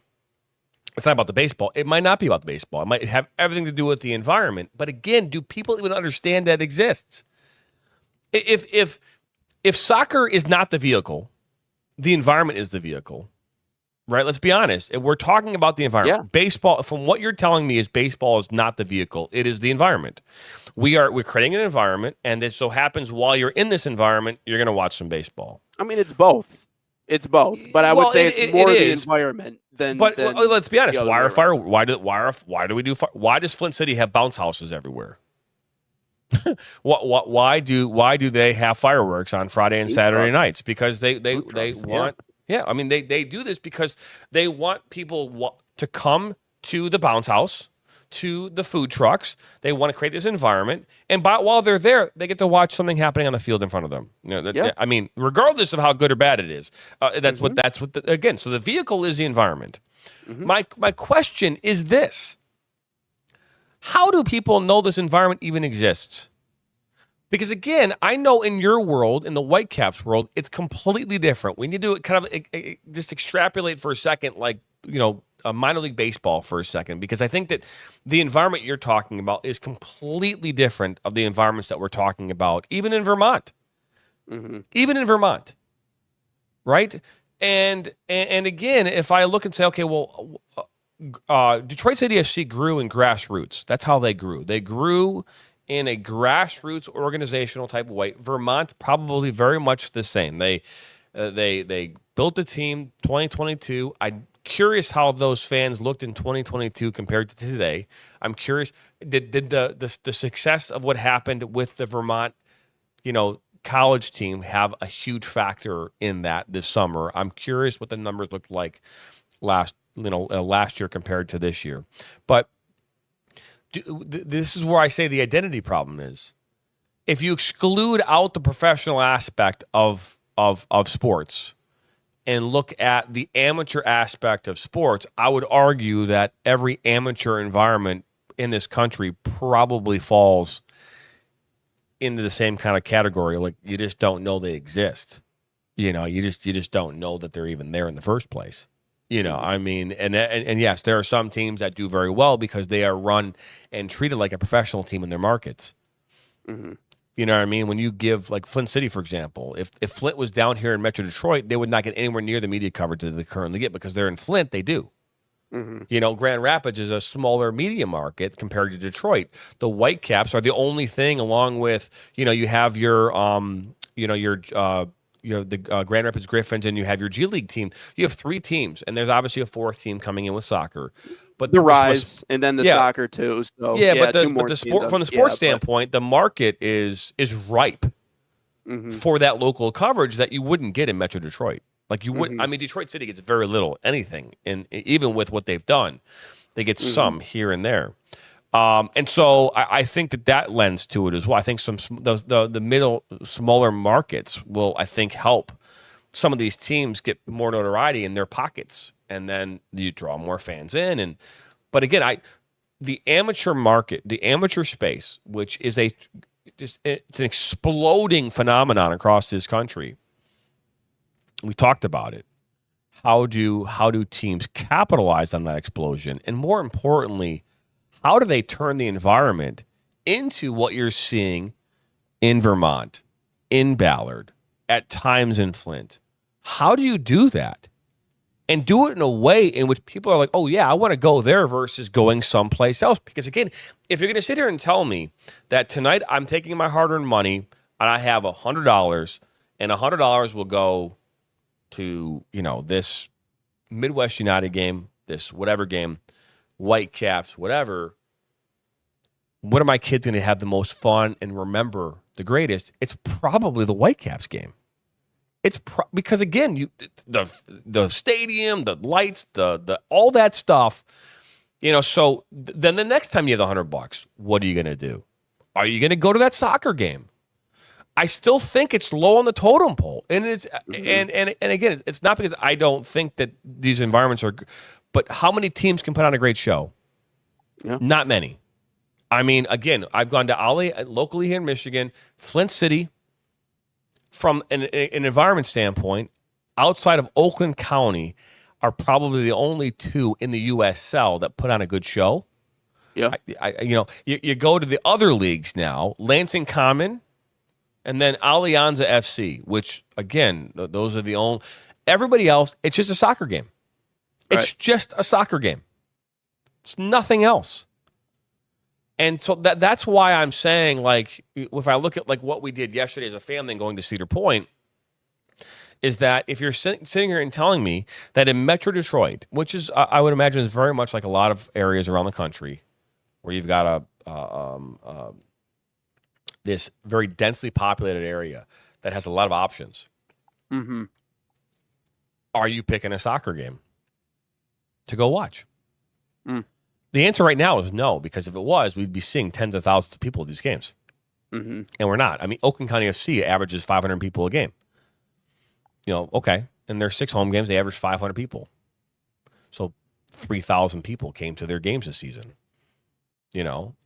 it's not about the baseball, it might not be about the baseball. It might have everything to do with the environment. But again, do people even understand that exists? If soccer is not the vehicle, the environment is the vehicle, right? Let's be honest. If we're talking about the environment. Yeah. Baseball, from what you're telling me, is baseball is not the vehicle. It is the environment. We're creating an environment, and it so happens while you're in this environment, you're going to watch some baseball. I mean, it's both. It's both, but I would say it's more the environment than. But let's be honest. Why does Flint City have bounce houses everywhere? Why do they have fireworks on Friday and Saturday nights? Because they want. Yeah, I mean they do this because they want people to come to the bounce house, to the food trucks. They want to create this environment, and while they're there, they get to watch something happening on the field in front of them. I mean, regardless of how good or bad it is, that's what. Again, so the vehicle is the environment. Mm-hmm. My question is this: how do people know this environment even exists? Because again, I know in your world, in the Whitecaps world, it's completely different. We need to kind of just extrapolate for a second, like a minor league baseball for a second, because I think that the environment you're talking about is completely different of the environments that we're talking about, even in Vermont. Mm-hmm. Even in Vermont, right? And again, if I look and say, okay, well, Detroit City FC grew in grassroots. That's how they grew. They grew in a grassroots organizational type of way. Vermont probably very much the same. They built a team 2022. I'm curious how those fans looked in 2022 compared to today. I'm curious, did the success of what happened with the Vermont, college team have a huge factor in that this summer? I'm curious what the numbers looked like last year compared to this year. But this is where I say the identity problem is. If you exclude out the professional aspect of sports and look at the amateur aspect of sports, I would argue that every amateur environment in this country probably falls into the same kind of category. Like, you just don't know they exist. You just don't know that they're even there in the first place. I mean, and yes, there are some teams that do very well because they are run and treated like a professional team in their markets. Mm-hmm. You know what I mean? When you give, like Flint City, for example, if Flint was down here in Metro Detroit, they would not get anywhere near the media coverage that they currently get because they're in Flint. They do. Mm-hmm. Grand Rapids is a smaller media market compared to Detroit. The Whitecaps are the only thing, along with you have your the Grand Rapids Griffins, and you have your G League team. You have 3 teams, and there's obviously a 4th team coming in with soccer. But the Rise and then the soccer too. So but the sport from the sports standpoint, the market is ripe for that local coverage that you wouldn't get in Metro Detroit. Like you wouldn't. I mean, Detroit City gets very little anything, and even with what they've done, they get some here and there. And so I think that lends to it as well. I think the middle, smaller markets will, I think, help some of these teams get more notoriety in their pockets, and then you draw more fans in. But again, the amateur market, the amateur space, which is it's an exploding phenomenon across this country. We talked about it. How do teams capitalize on that explosion? And more importantly, how do they turn the environment into what you're seeing in Vermont, in Ballard, at times in Flint? How do you do that? And do it in a way in which people are like, oh, yeah, I want to go there versus going someplace else. Because, again, if you're going to sit here and tell me that tonight I'm taking my hard-earned money and I have $100, and $100 will go to, this Midwest United game, this whatever game, Whitecaps, whatever, what are my kids going to have the most fun and remember the greatest? It's probably the Whitecaps game. It's because, again, the stadium, the lights, the all that stuff, so then the next time you have $100, what are you going to do? Are you going to go to that soccer game? I still think it's low on the totem pole, and it's and again, it's not because I don't think that these environments are, but how many teams can put on a great show? Yeah. Not many. I mean, again, I've gone to Ali locally here in Michigan, Flint City. From an environment standpoint, outside of Oakland County, are probably the only 2 in the USL that put on a good show. Yeah, you go to the other leagues now, Lansing Common. And then Alianza FC, which, again, those are the only. Everybody else, it's just a soccer game. It's just a soccer game. It's nothing else. And so that's why I'm saying, like, if I look at like what we did yesterday as a family and going to Cedar Point, is that if you're sitting here and telling me that in Metro Detroit, which is I would imagine is very much like a lot of areas around the country, where you've got this very densely populated area that has a lot of options. Mm-hmm. Are you picking a soccer game to go watch? The answer right now is no, because if it was, we'd be seeing tens of thousands of people at these games. And we're not. I mean, Oakland County FC averages 500 people a game. Okay. And their 6 home games, they average 500 people. So 3,000 people came to their games this season.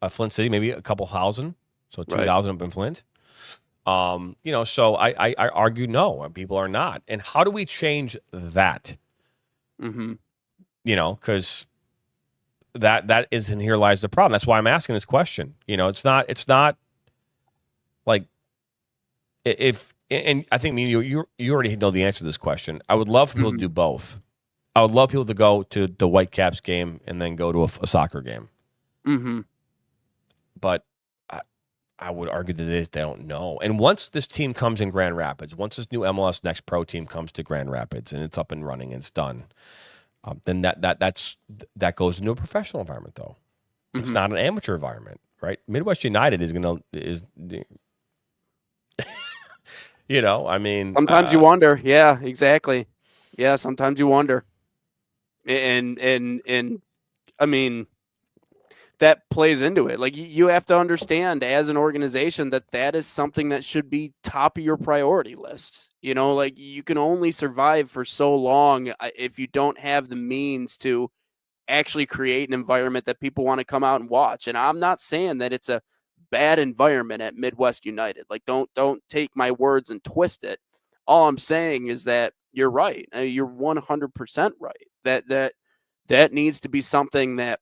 Flint City, maybe a couple thousand. So 2,000 up in Flint. So I argue no, people are not. And how do we change that? Because that is, and here lies the problem. That's why I'm asking this question. It's not like and I think you already know the answer to this question. I would love for people to do both. I would love people to go to the Whitecaps game and then go to a soccer game. But I would argue that they don't know. And once this team comes in Grand Rapids, once this new MLS Next Pro team comes to Grand Rapids and it's up and running and it's done, then that goes into a professional environment, though. It's not an amateur environment, right? Midwest United is I mean, sometimes you wonder. Yeah, exactly. Yeah, sometimes you wonder. And I mean, that plays into it. Like, you have to understand as an organization that is something that should be top of your priority list. Like, you can only survive for so long if you don't have the means to actually create an environment that people want to come out and watch. And I'm not saying that it's a bad environment at Midwest United. Like, don't take my words and twist it. All I'm saying is that you're right. You're 100% right. That needs to be something that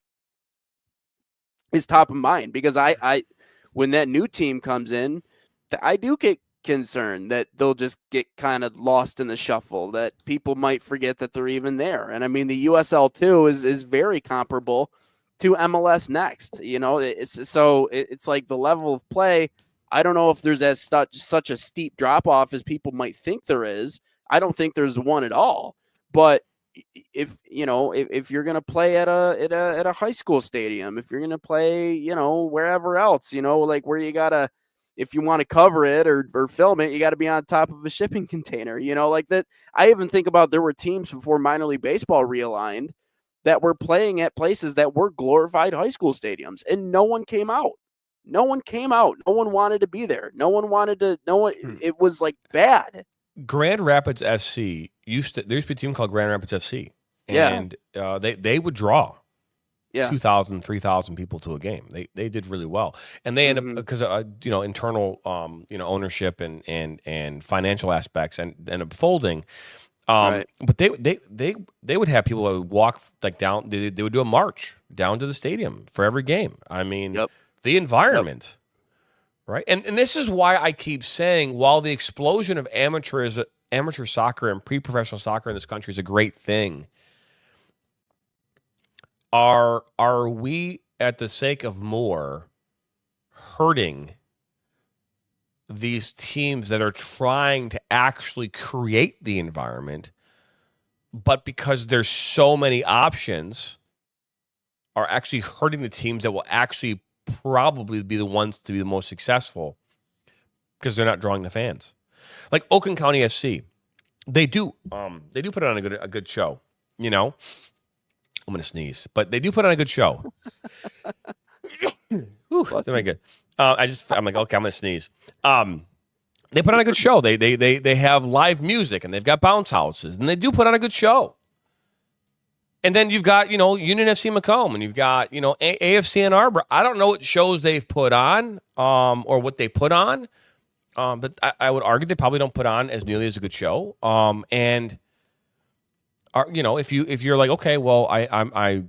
is top of mind, because I when that new team comes in, I do get concerned that they'll just get kind of lost in the shuffle, that people might forget that they're even there. And I mean, the USL 2 is very comparable to MLS Next. It's like the level of play. I don't know if there's such a steep drop off as people might think there is. I don't think there's one at all. But if you're gonna play at a high school stadium, if you're gonna play, wherever else, like where you gotta, if you want to cover it or film it, you got to be on top of a shipping container, like that. I even think about there were teams before minor league baseball realigned that were playing at places that were glorified high school stadiums, and no one came out. No one came out. No one wanted to be there. No one wanted to. No one. It was like bad. Grand Rapids FC there used to be a team called Grand Rapids FC, and they would draw 2,000, 3,000 people to a game. They did really well, and they end up because internal ownership and financial aspects and end up folding. Right. But they would have people that would walk like down. They would do a march down to the stadium for every game. I mean, the environment. Yep. Right. And this is why I keep saying, while the explosion of amateur soccer and pre-professional soccer in this country is a great thing, are we, at the sake of more, hurting these teams that are trying to actually create the environment, but because there's so many options, are actually hurting the teams that will actually probably be the ones to be the most successful because they're not drawing the fans? Like Oakland County FC, they do put on a good show. I'm gonna sneeze, but they do put on a good show. Ooh, that's very good. I'm like, okay, I'm gonna sneeze. They put on a good show. They have live music and they've got bounce houses and they do put on a good show. And then you've got, Union FC Macomb, and you've got, AFC Ann Arbor. I don't know what shows they've put on, or what they put on, but I would argue they probably don't put on as nearly as a good show. And if you're like, okay, well, I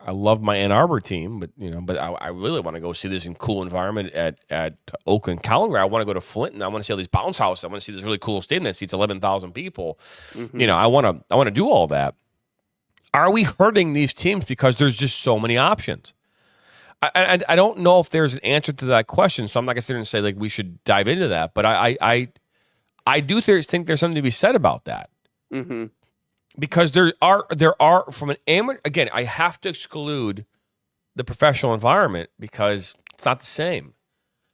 love my Ann Arbor team, but I really want to go see this in cool environment at Oakland Calgary. I want to go to Flint, and I want to see all these bounce houses. I want to see this really cool stadium that seats 11,000 people. Mm-hmm. I want to do all that. Are we hurting these teams because there's just so many options? I don't know if there's an answer to that question, so I'm not going to sit here and say like we should dive into that. But I do think there's something to be said about that, because there are from an amateur. Again, I have to exclude the professional environment because it's not the same,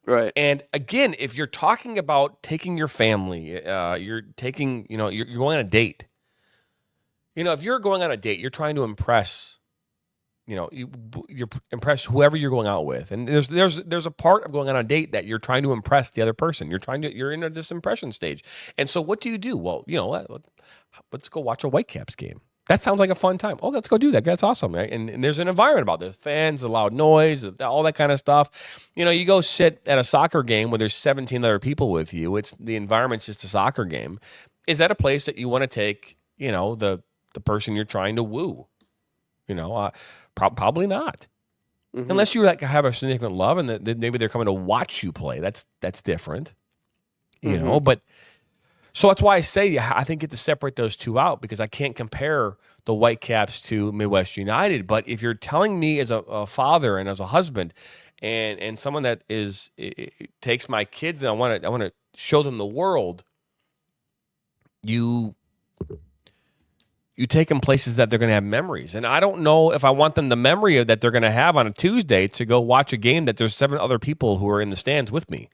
right? And again, if you're talking about taking your family, you're taking you're going on a date. If you're going on a date, you're trying to impress, you're impress whoever you're going out with. And there's a part of going on a date that you're trying to impress the other person. You're in this impression stage. And so what do you do? Well, let's go watch a Whitecaps game. That sounds like a fun time. Oh, let's go do that. That's awesome. Right? And there's an environment about this. Fans, the loud noise, all that kind of stuff. You go sit at a soccer game where there's 17 other people with you. The environment's just a soccer game. Is that a place that you want to take, the person you're trying to woo? Probably not. Unless you have a significant love and that maybe they're coming to watch you play. That's different. But so that's why I say I think you have to separate those two out, because I can't compare the Whitecaps to Midwest United. But if you're telling me as a father and as a husband and someone that takes my kids and I want to show them the world, you take them places that they're going to have memories. And I don't know if I want them the memory that they're going to have on a Tuesday to go watch a game that there's 7 other people who are in the stands with me.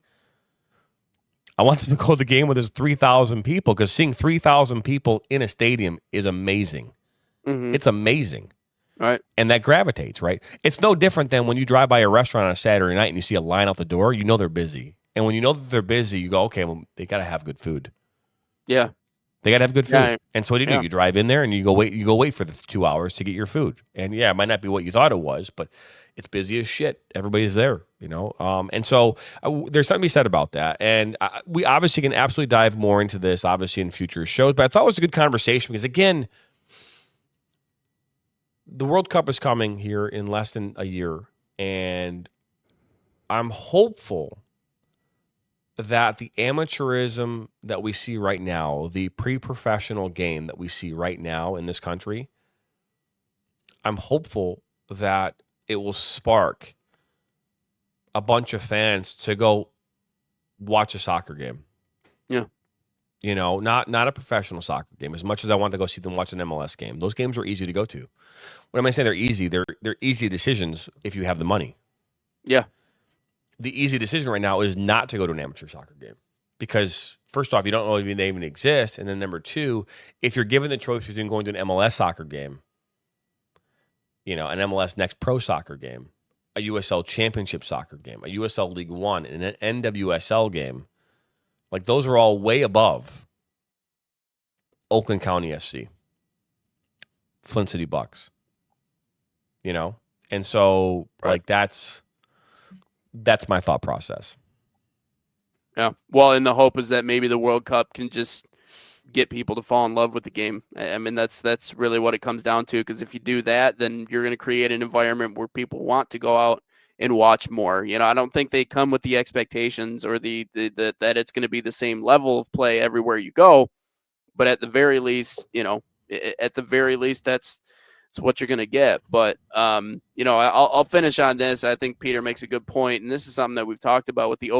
I want them to go to the game where there's 3,000 people, because seeing 3,000 people in a stadium is amazing. It's amazing. Right. And that gravitates, right? It's no different than when you drive by a restaurant on a Saturday night and you see a line out the door, they're busy. And when you know that they're busy, you go, okay, well, they got to have good food. Yeah. They got to have good food. Yeah. And so what do? You drive in there and you go wait for the 2 hours to get your food. And it might not be what you thought it was, but it's busy as shit. Everybody's there, and so there's something to be said about that. And we obviously can absolutely dive more into this, obviously, in future shows. But I thought it was a good conversation because, again, the World Cup is coming here in less than a year. And I'm hopeful that the amateurism that we see right now, the pre-professional game that we see right now in this country, I'm hopeful that it will spark a bunch of fans to go watch a soccer game. Yeah. You know, not a professional soccer game. As much as I want to go see them watch an MLS game, those games are easy to go to. When I say they're easy, they're easy decisions if you have the money. Yeah. The easy decision right now is not to go to an amateur soccer game because, first off, you don't know if they even exist, and then number two, if you're given the choice between going to an MLS soccer game, you know, an MLS Next Pro soccer game, a USL Championship soccer game, a USL League One, and an NWSL game, like those are all way above Oakland County FC, Flint City Bucks, you know? And so, like, that's my thought process. Yeah. Well, and the hope is that maybe the World Cup can just get people to fall in love with the game. I mean, that's really what it comes down to, because if you do that, then you're going to create an environment where people want to go out and watch more. You know, I don't think they come with the expectations or the that it's going to be the same level of play everywhere you go, but at the very least, you know, that's what you're going to get. But you know, I'll finish on this. I think Peter makes a good point, and this is something that we've talked about with the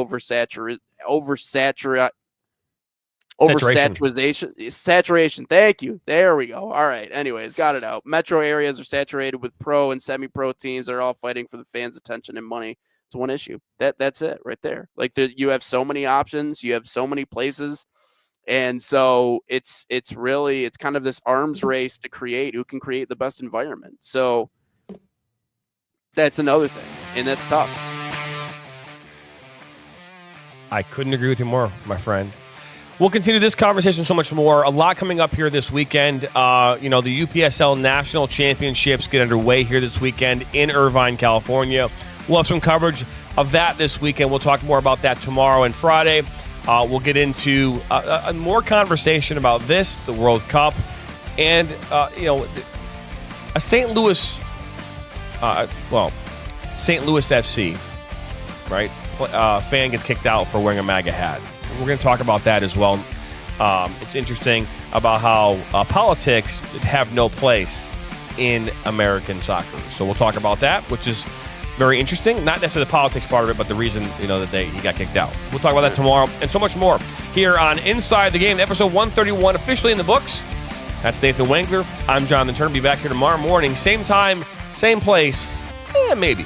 saturation. Thank you. There we go. All right. Anyways, got it out. Metro areas are saturated with pro and semi-pro teams that are all fighting for the fans' attention and money. It's one issue. That's it right there. Like you have so many options, you have so many places, and so it's kind of this arms race to create who can create the best environment. So that's another thing, and that's tough. I couldn't agree with you more, my friend. We'll continue this conversation so much more. A lot coming up here this weekend. You know, the UPSL National Championships get underway here this weekend in Irvine, California. We'll have some coverage of that this weekend. We'll talk more about that tomorrow and Friday. We'll get into more conversation about this, the World Cup, and, you know, a St. Louis FC, right? Fan gets kicked out for wearing a MAGA hat. We're going to talk about that as well. It's interesting about how politics have no place in American soccer. So we'll talk about that, which is very interesting. Not necessarily the politics part of it, but the reason, you know, that he got kicked out. We'll talk about that tomorrow and so much more here on Inside the Game, episode 131, officially in the books. That's Nathan Wengler. I'm Jonathan Turner. Be back here tomorrow morning, same time, same place, maybe.